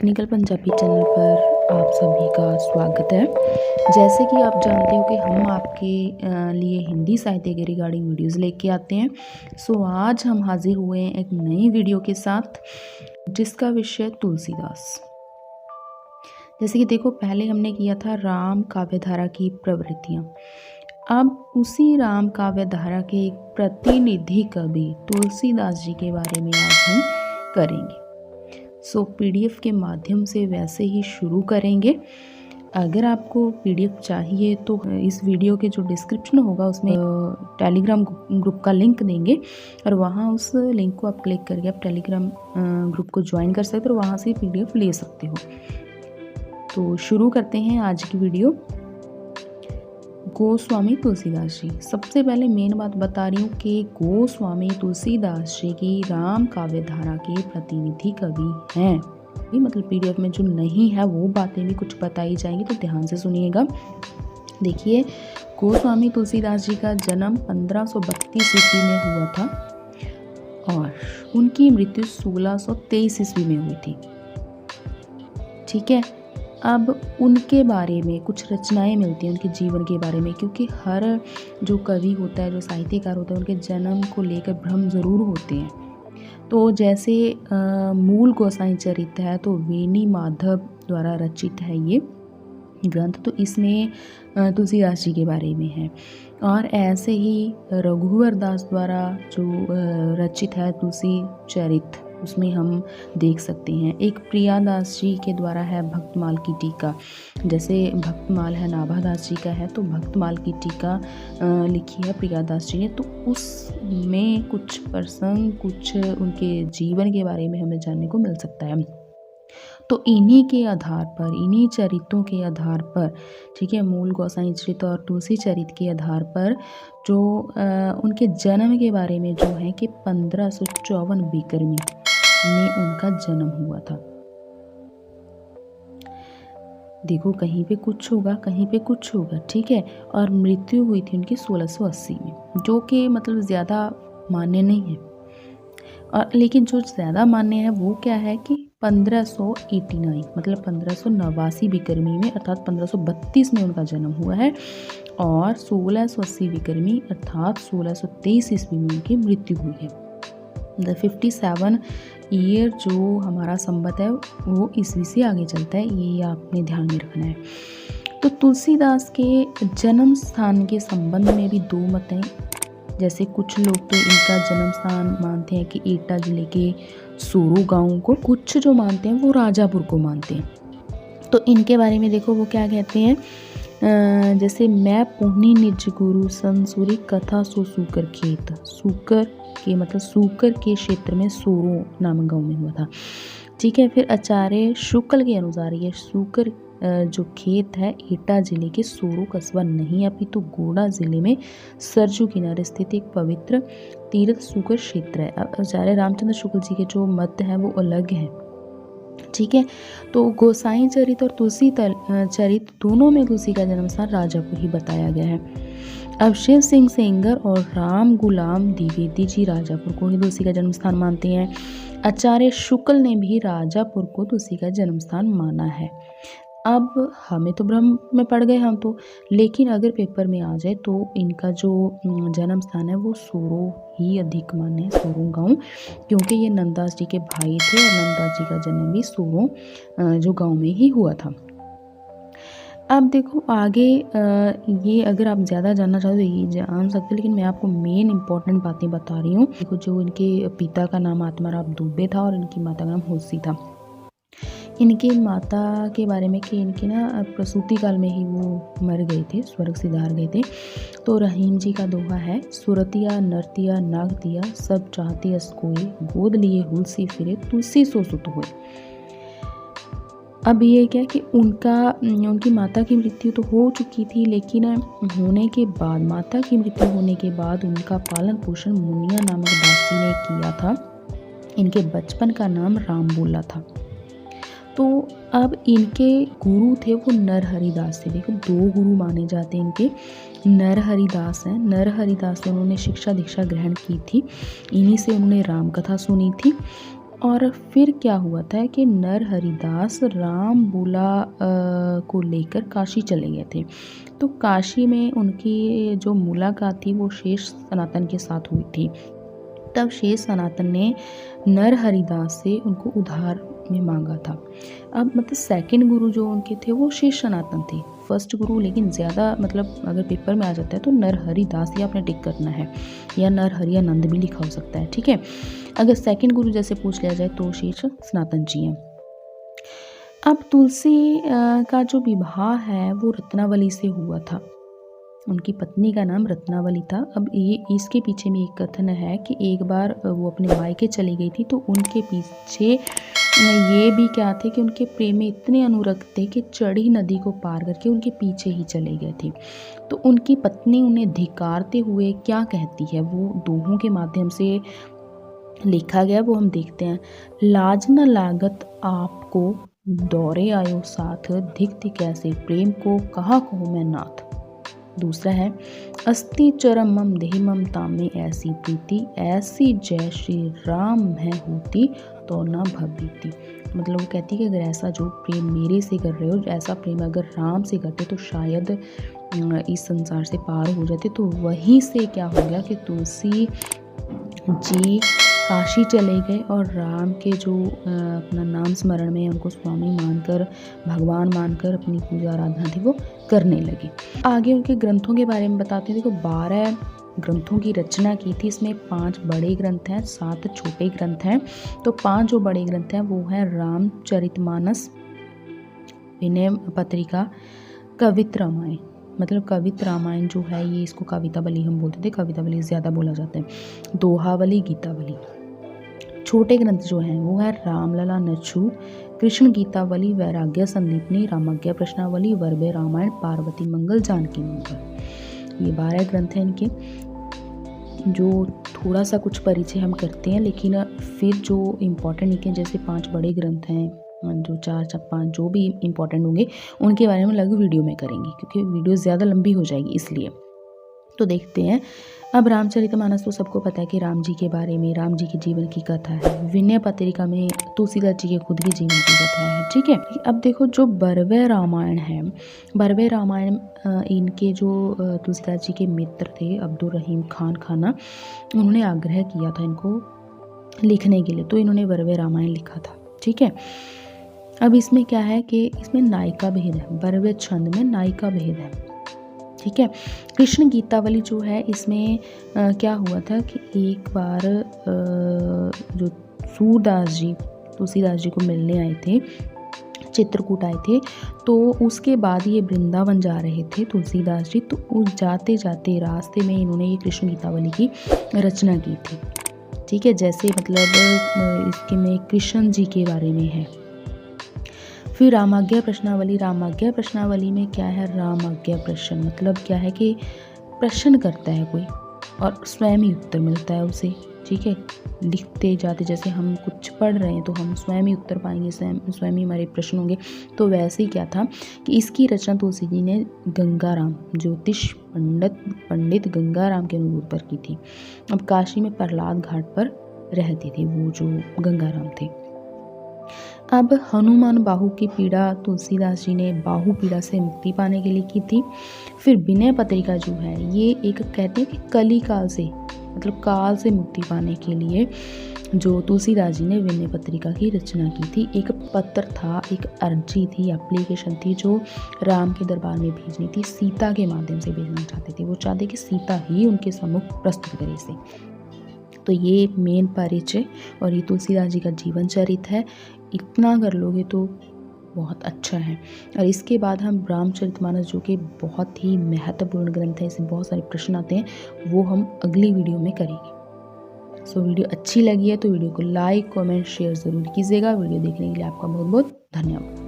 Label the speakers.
Speaker 1: Technical Punjabi channel पर आप सभी का स्वागत है। जैसे कि आप जानते हो कि हम आपके लिए हिंदी साहित्य के रिगार्डिंग वीडियोस लेके आते हैं। सो आज हम हाजिर हुए हैं एक नई वीडियो के साथ जिसका विषय तुलसीदास। जैसे कि देखो, पहले हमने किया था राम काव्यधारा की प्रवृत्तियाँ। अब उसी राम काव्यधारा के एक प्रतिनिधि कवि तुलसीदास जी के बारे में आज हम करेंगे। सो पीडीएफ के माध्यम से वैसे ही शुरू करेंगे। अगर आपको पीडीएफ चाहिए तो इस वीडियो के जो डिस्क्रिप्शन होगा उसमें टेलीग्राम ग्रुप का लिंक देंगे और वहाँ उस लिंक को आप क्लिक करके आप टेलीग्राम ग्रुप को ज्वाइन कर सकते हो और वहाँ से पीडीएफ ले सकते हो। तो शुरू करते हैं आज की वीडियो। गोस्वामी तुलसीदास जी। सबसे पहले मेन बात बता रही हूँ कि गोस्वामी तुलसीदास जी की राम काव्यधारा के प्रतिनिधि कवि हैं। ये मतलब पीडीएफ में जो नहीं है वो बातें भी कुछ बताई जाएंगी, तो ध्यान से सुनिएगा। देखिए, गोस्वामी तुलसीदास जी का जन्म 1532 ईस्वी में हुआ था और उनकी मृत्यु 1623 ईस्वी में हुई थी। ठीक है, अब उनके बारे में कुछ रचनाएं मिलती हैं उनके जीवन के बारे में, क्योंकि हर जो कवि होता है, जो साहित्यकार होता है, उनके जन्म को लेकर भ्रम ज़रूर होते हैं। तो जैसे मूल गोसाई चरित है तो वेणी माधव द्वारा रचित है ये ग्रंथ, तो इसमें तुलसीदास जी के बारे में है। और ऐसे ही रघुवर दास द्वारा जो रचित है तुलसी चरित, उसमें हम देख सकते हैं। एक प्रियादास जी के द्वारा है भक्तमाल की टीका। जैसे भक्तमाल है नाभादास जी का है, तो भक्तमाल की टीका लिखी है प्रियादास जी ने। तो उसमें कुछ प्रसंग, कुछ उनके जीवन के बारे में हमें जानने को मिल सकता है। तो इन्हीं के आधार पर, इन्हीं चरित्रों के आधार पर, ठीक है, मूल गोसाई चरित और तुलसी चरित के आधार पर जो उनके जन्म के बारे में जो है कि 1554 बिक्रमी में उनका जन्म हुआ था। देखो, कहीं पे कुछ होगा, कहीं पे कुछ होगा, ठीक है। और मृत्यु हुई थी उनकी 1680 में, जो कि मतलब ज़्यादा मान्य नहीं है। और लेकिन जो ज़्यादा मान्य है वो क्या है कि 1589 मतलब 1589 बिक्रमी में अर्थात 1532 में उनका जन्म हुआ है और 1680 बिक्रमी अर्थात 1623 ईस्वी में उनकी मृत्यु हुई है। 57 ईयर जो हमारा संवत है वो ईस्वी से आगे चलता है, ये आपने ध्यान में रखना है। तो तुलसीदास के जन्म स्थान के संबंध में भी दो मत हैं। जैसे कुछ लोग तो इनका जन्म स्थान मानते हैं कि एटा जिले के सोरो गांव को, कुछ जो मानते हैं वो राजापुर को मानते हैं। तो इनके बारे में देखो वो क्या कहते हैं, जैसे मैं पुहनी निज गुरु संसूरी कथा सो सूकर खेत। सूकर के मतलब सूकर के क्षेत्र में सोरो नामक गांव में हुआ था। ठीक है, फिर आचार्य शुक्ल के अनुसार ये सूकर जो खेत है एटा जिले के सोरो कस्बा नहीं अपितु गोड़ा जिले में सरजू किनारे स्थित एक पवित्र तीर्थ सूकर क्षेत्र है। अब आचार्य रामचंद्र शुक्ल जी के जो मत हैं वो अलग हैं। ठीक है, तो गोसाई चरित और तुलसी चरित दोनों में तुलसी का जन्म स्थान राजापुर ही बताया गया है। अब शिव सिंह सेंगर और राम गुलाम द्विवेदी जी राजापुर को ही तुलसी का जन्म स्थान मानते हैं। आचार्य शुक्ल ने भी राजापुर को तुलसी का जन्म स्थान माना है। अब हमें तो भ्रम में पड़ गए हम तो, लेकिन अगर पेपर में आ जाए तो इनका जो जन्म स्थान है वो सोरो ही अधिक मान्य है, सोरो गांव, क्योंकि ये नंददास जी के भाई थे और नंददास जी का जन्म भी सोरो जो गांव में ही हुआ था। अब देखो आगे ये अगर आप ज़्यादा जानना चाहो तो ये जान सकते हैं, लेकिन मैं आपको मेन इंपॉर्टेंट बातें बता रही हूँ। देखो, जो इनके पिता का नाम आत्माराम दुबे था और इनकी माता का नाम होसी था। इनके माता के बारे में कि इनकी ना प्रसूति काल में ही वो मर गए थे, स्वर्ग सिधार गए थे। तो रहीम जी का दोहा है, सुरतिया नरतिया नागतिया सब चाहती असकोई, गोद लिए हुलसी फिरे तुलसी सो सुत हुए। अब ये क्या कि उनकी माता की मृत्यु तो हो चुकी थी, लेकिन होने के बाद, माता की मृत्यु होने के बाद उनका पालन पोषण मुनिया नामक दासी ने किया था। इनके बचपन का नाम रामबोला था। तो अब इनके गुरु थे वो नरहरिदास थे। देखो, दो गुरु माने जाते हैं इनके। नरहरिदास हैं, नरहरिदास से उन्होंने शिक्षा दीक्षा ग्रहण की थी, इन्हीं से उन्होंने राम कथा सुनी थी। और फिर क्या हुआ था कि नरहरिदास राम बुला को लेकर काशी चले गए थे। तो काशी में उनकी जो मुलाकात थी वो शेष सनातन के साथ हुई थी। तब शेष सनातन ने नरहरिदास से उनको उधार में मांगा था। अब मतलब सेकंड गुरु जो उनके थे वो शेष सनातन थे, फर्स्ट गुरु लेकिन ज़्यादा मतलब अगर पेपर में आ जाता है तो नरहरिदास ही आपने टिक करना है, या नरहरियानंद भी लिखा हो सकता है, ठीक है। अगर सेकंड गुरु जैसे पूछ लिया जाए तो शेष सनातन जी हैं। अब तुलसी का जो विवाह है वो रत्नावली से हुआ था। उनकी पत्नी का नाम रत्नावली था। अब ये इसके पीछे में एक कथन है कि एक बार वो अपने मायके चली गई थी तो उनके पीछे ये भी क्या थे कि उनके प्रेमी इतने अनुरक्त थे कि चढ़ी नदी को पार करके उनके पीछे ही चले गए थे। तो उनकी पत्नी उन्हें धिक्कारते हुए क्या कहती है वो दोहों के माध्यम से लिखा गया, वो हम देखते हैं। लाज न लागत आपको दौरे आयो साथ, धिक्ति कैसे प्रेम को कहा कहूँ मैं नाथ। दूसरा है, अस्ति चरम मम देहि ममता में ऐसी प्रीति, ऐसी जय श्री राम है होती तो न भवभीति। मतलब वो कहती है कि अगर ऐसा जो प्रेम मेरे से कर रहे हो, ऐसा प्रेम अगर राम से करते तो शायद इस संसार से पार हो जाते। तो वहीं से क्या हो गया कि तुलसी जी काशी चले गए और राम के जो अपना नाम स्मरण में उनको स्वामी मानकर, भगवान मानकर अपनी पूजा आराधना थी वो करने लगे। आगे उनके ग्रंथों के बारे में बताते हैं। देखो 12 ग्रंथों की रचना की थी। इसमें 5 बड़े ग्रंथ हैं, 7 छोटे ग्रंथ हैं। तो 5 जो बड़े ग्रंथ हैं वो है रामचरितमानस, विनय पत्रिका, कवित रामायण। मतलब कवित रामायण जो है ये इसको कवितावली हम बोलते थे, कवितावली ज़्यादा बोला जाता है, दोहावली, गीतावली। छोटे ग्रंथ जो हैं वो है रामलला नच्छू, कृष्ण गीतावली, वैराग्य संदीपनी, रामाज्ञा प्रश्नावली, वरबे रामायण, पार्वती मंगल, जानकी मंगल। ये 12 ग्रंथ हैं इनके, जो थोड़ा सा कुछ परिचय हम करते हैं। लेकिन फिर जो इम्पोर्टेंट इनके जैसे 5 बड़े ग्रंथ हैं, जो 4-5 जो भी इम्पोर्टेंट होंगे उनके बारे में अलग वीडियो में करेंगे, क्योंकि वीडियो ज़्यादा लंबी हो जाएगी इसलिए। तो देखते हैं। अब रामचरितमानस तो सबको पता है कि राम जी के बारे में, राम जी के जीवन की कथा है। विनय पत्रिका में तुलसीदास जी के खुद के जीवन की कथा है, ठीक है। अब देखो जो बरवे रामायण है, बरवे रामायण इनके जो तुलसीदास जी के मित्र थे अब्दुल रहीम खान खाना, उन्होंने आग्रह किया था इनको लिखने के लिए, तो इन्होंने बरवे रामायण लिखा था, ठीक है। अब इसमें क्या है कि इसमें नायिका भेद है, बरवे छंद में नायिका भेद है, ठीक है। कृष्ण गीतावली जो है इसमें क्या हुआ था कि एक बार जो सूरदास जी तुलसीदास जी को मिलने आए थे, चित्रकूट आए थे, तो उसके बाद ये वृंदावन जा रहे थे तुलसीदास जी। तो उस जाते जाते रास्ते में इन्होंने ये कृष्ण गीतावली की रचना की थी, ठीक है। जैसे मतलब इसके में कृष्ण जी के बारे में है। फिर रामाज्ञा प्रश्नावली, रामाज्ञा प्रश्नावली में क्या है, रामाज्ञा प्रश्न मतलब क्या है कि प्रश्न करता है कोई और स्वयं ही उत्तर मिलता है उसे, ठीक है। लिखते जाते जैसे हम कुछ पढ़ रहे हैं तो हम स्वयं ही उत्तर पाएंगे, स्वयं ही हमारे प्रश्न होंगे। तो वैसे ही क्या था कि इसकी रचना तुलसी जी ने गंगाराम ज्योतिष पंडित गंगाराम के अनुरोध पर की थी। अब काशी में प्रहलाद घाट पर रहते थे वो जो गंगाराम थे। अब हनुमान बाहु की पीड़ा तुलसीदास जी ने बाहु पीड़ा से मुक्ति पाने के लिए की थी। फिर विनय पत्रिका जो है ये एक कहते हैं कि कली काल से मतलब काल से मुक्ति पाने के लिए जो तुलसीदास जी ने विनय पत्रिका की रचना की थी। एक पत्र था, एक अर्जी थी, एप्लीकेशन थी जो राम के दरबार में भेजनी थी, सीता के माध्यम से भेजना चाहते थे। वो चाहते कि सीता ही उनके सम्मुख प्रस्तुत करे इसे। तो ये मेन परिचय और ये तुलसीदास जी का जीवन चरित्र है। इतना कर लोगे तो बहुत अच्छा है। और इसके बाद हम रामचरितमानस जो कि बहुत ही महत्वपूर्ण ग्रंथ है, इसमें बहुत सारे प्रश्न आते हैं, वो हम अगली वीडियो में करेंगे। सो वीडियो अच्छी लगी है तो वीडियो को लाइक, कमेंट, शेयर ज़रूर कीजिएगा। वीडियो देखने के लिए आपका बहुत बहुत धन्यवाद।